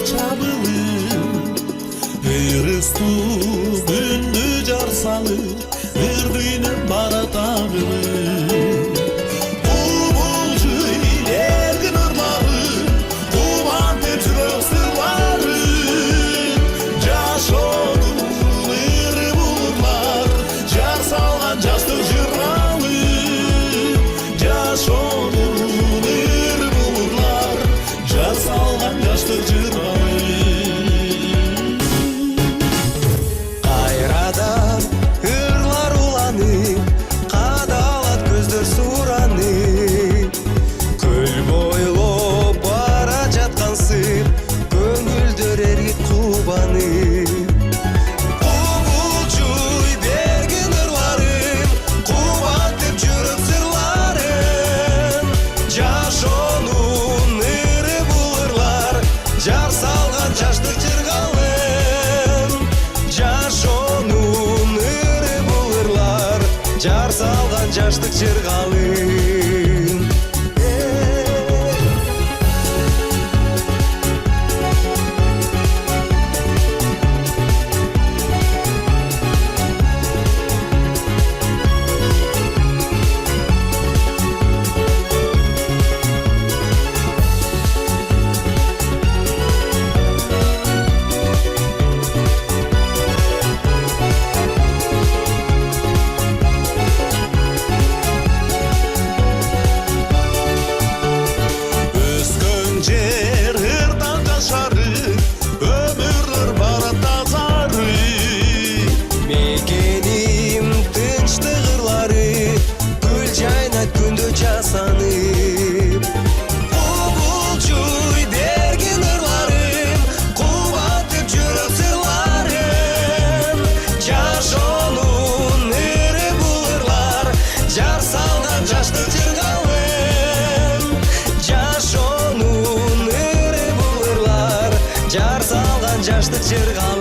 чабылып, ырыстуу күндү жар салып, ыр дүйнө барат агылып. Кубулчу илерги нурлары, кубан деп жүрөк сырлары, жашоодун ыры булурлар, жар салган жаштык жыралы, жашоодун ыры булурлар, жар салган жаштык жыралы. Кайрадан ырлар уланып, кадалат көздөр суранып, көл бойлоп бара жаткан сыр, көңүлдөр эргип кубанып. Кубулчуй берген ырларым, кубантып жүрөк сырларым, жашоонун ыры бул ырлар, жар салган жаштык жыргалым, жашоонун ыры бул ырлар, жар салган жаштык жыргалым. Өскөн жер ырдан жашарып, өмүрлөр барат тазарып. Мекеним тынчтык ырлары, көл жайнат күндө жасанып. Кубулчуй берген ырларым, кубантып жүрөк сырларым, жашоонун ыры бул ырлар, жар салган жаштык жыргалым, жашоонун ыры бул ырлар, жар салган жаштык жыргалым.